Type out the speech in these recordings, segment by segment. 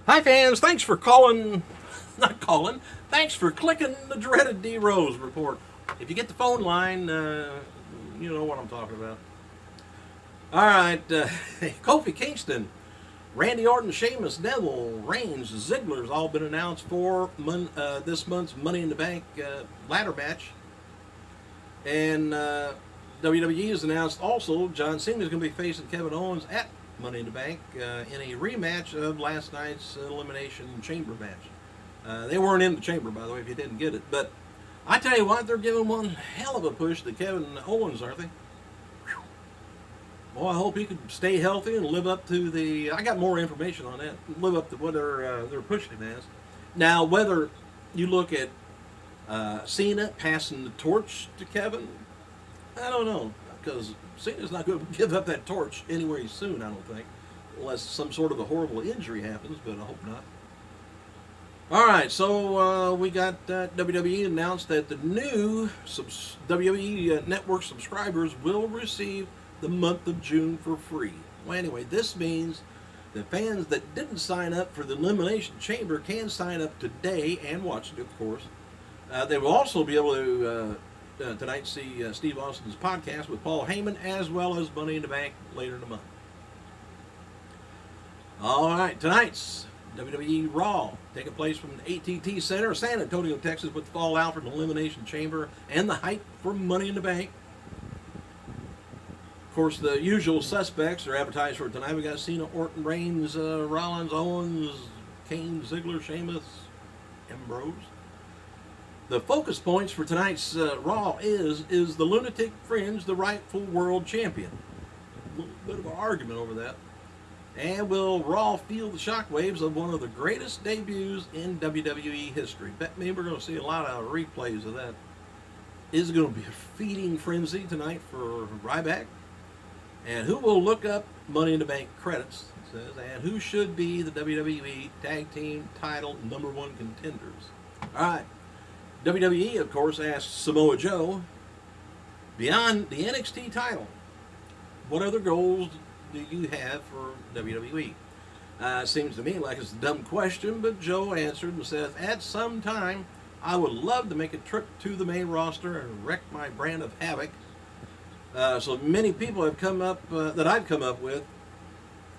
Hi fans, thanks for calling, not calling, thanks for clicking the dreaded D Rose report. If you get the phone line, you know what I'm talking about. Alright, Kofi Kingston, Randy Orton, Sheamus, Neville, Reigns, Ziggler's all been announced for this month's Money in the Bank ladder match. And WWE has announced also John Cena is going to be facing Kevin Owens at Money in the Bank in a rematch of last night's Elimination Chamber match. They weren't in the chamber, by the way, if you didn't get it. But I tell you what, they're giving one hell of a push to Kevin Owens, aren't they? Well, I hope he could stay healthy and live up to the... I got more information on that. Live up to what they're pushing him as. Now, whether you look at Cena passing the torch to Kevin, I don't know, because Cena's not going to give up that torch anywhere soon, I don't think, unless some sort of a horrible injury happens, but I hope not. All right, so we got WWE announced that the new WWE Network subscribers will receive the month of June for free. Well, anyway, this means the fans that didn't sign up for the Elimination Chamber can sign up today and watch it, of course. They will also be able to tonight see Steve Austin's podcast with Paul Heyman, as well as Money in the Bank later in the month. All right, tonight's WWE Raw taking place from the AT&T Center, San Antonio, Texas, with the fallout from the Elimination Chamber and the hype for Money in the Bank. Of course, the usual suspects are advertised for tonight. We got Cena, Orton, Reigns, Rollins, Owens, Kane, Ziggler, Sheamus, Ambrose. The focus points for tonight's Raw is the Lunatic Fringe the rightful world champion? A little bit of an argument over that. And will Raw feel the shockwaves of one of the greatest debuts in WWE history? Bet me we're going to see a lot of replays of that. Is it going to be a feeding frenzy tonight for Ryback? And who will look up Money in the Bank credits, it says, and who should be the WWE Tag Team title #1 contenders? All right. WWE, of course, asked Samoa Joe, beyond the NXT title, what other goals do you have for WWE? Seems to me like it's a dumb question, but Joe answered and says, at some time, I would love to make a trip to the main roster and wreak my brand of havoc. So many people have come up, that I've come up with,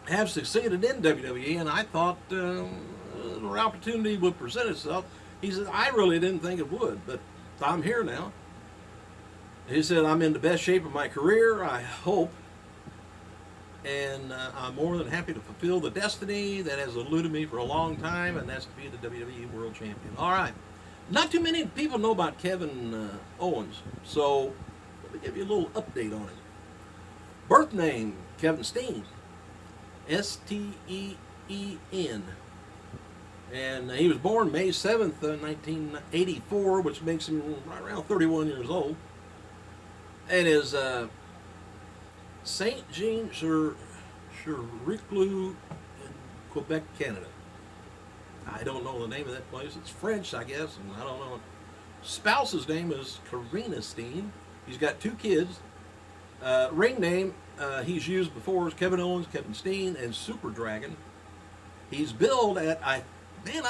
have succeeded in WWE, and I thought an opportunity would present itself. He said, I really didn't think it would, but I'm here now. He said, I'm in the best shape of my career, I hope, and I'm more than happy to fulfill the destiny that has eluded me for a long time, and that's to be the WWE World Champion. All right. Not too many people know about Kevin Owens, so let me give you a little update on him. Birth name, Kevin Steen, Steen. And he was born May 7th, 1984, which makes him right around 31 years old. And is Saint Jean sur Richelieu in Quebec, Canada. I don't know the name of that place. It's French, I guess, and I don't know. Spouse's name is Karina Steen. He's got 2 kids. Ring name he's used before is Kevin Owens, Kevin Steen, and Super Dragon. He's billed at, I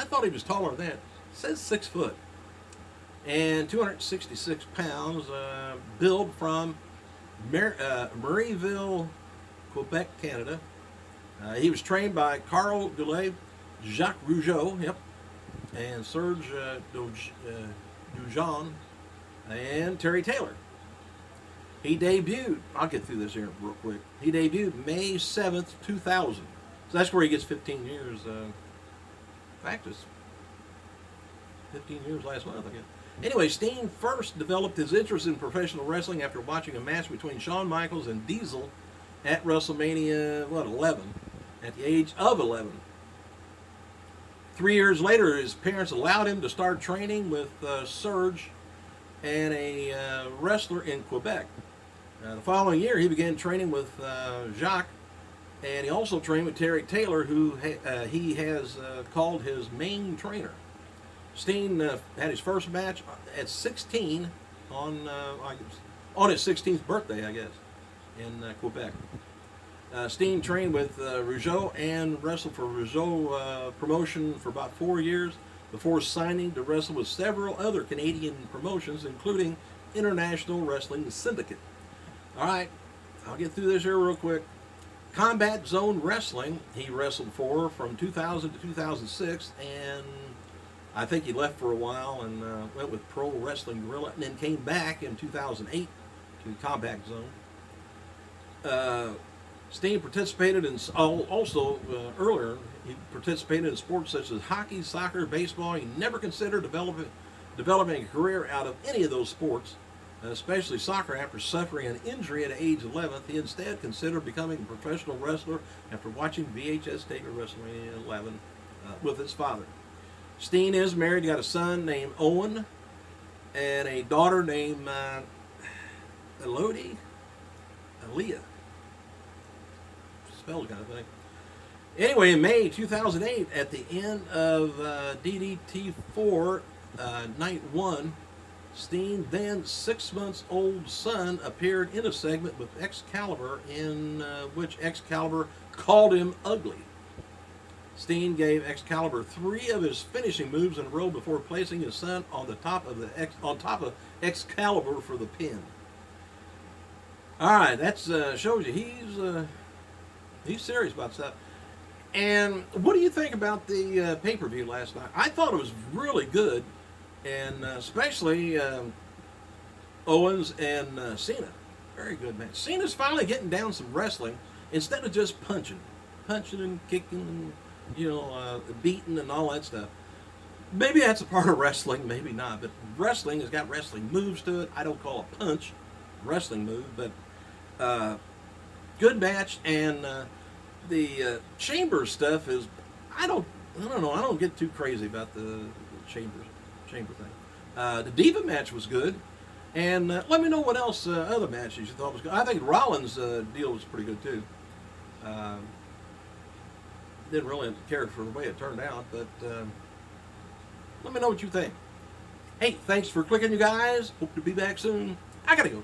thought he was taller than that. It says 6 foot. And 266 pounds, billed from Marieville, Quebec, Canada. He was trained by Carl Goulet, Jacques Rougeau, and Serge Dujon, and Terry Taylor. He debuted, I'll get through this here real quick. He debuted May 7th, 2000. So that's where he gets 15 years practice. 15 years last month, I guess. Anyway, Steen first developed his interest in professional wrestling after watching a match between Shawn Michaels and Diesel at WrestleMania, 11, at the age of 11. 3 years later, his parents allowed him to start training with Serge and a wrestler in Quebec. The following year, he began training with Jacques, and he also trained with Terry Taylor, who he has called his main trainer. Steen had his first match at 16 on his 16th birthday, I guess, in Quebec. Steen trained with Rougeau and wrestled for Rougeau promotion for about 4 years before signing to wrestle with several other Canadian promotions, including International Wrestling Syndicate. All right, I'll get through this here real quick. Combat Zone Wrestling, he wrestled for from 2000 to 2006, and I think he left for a while and went with Pro Wrestling Guerrilla, and then came back in 2008 to Combat Zone. Steen participated in, earlier, he participated in sports such as hockey, soccer, baseball. He never considered developing a career out of any of those sports, especially soccer. After suffering an injury at age 11, he instead considered becoming a professional wrestler after watching VHS tape of WrestleMania 11 with his father. Steen is married. He got a son named Owen and a daughter named Aaliyah. Spelled kind of thing. Anyway, in May 2008, at the end of DDT 4, Night 1, Steen, then 6 months old son, appeared in a segment with Excalibur in which Excalibur called him ugly. Steen gave Excalibur 3 of his finishing moves in a row before placing his son on top of Excalibur for the pin. All right, that shows you he's serious about stuff. And what do you think about the pay-per-view last night? I thought it was really good, and especially Owens and Cena. Very good match. Cena's finally getting down some wrestling instead of just punching and kicking, and beating and all that stuff. Maybe that's a part of wrestling, maybe not. But wrestling has got wrestling moves to it. I don't call a punch wrestling move, but good match. And the chamber stuff is, I don't know. I don't get too crazy about the chamber thing. The Diva match was good. And let me know what else other matches you thought was good. I think Rollins' deal was pretty good too. Didn't really care for the way it turned out, but let me know what you think. Hey, thanks for clicking, you guys. Hope to be back soon. I gotta go.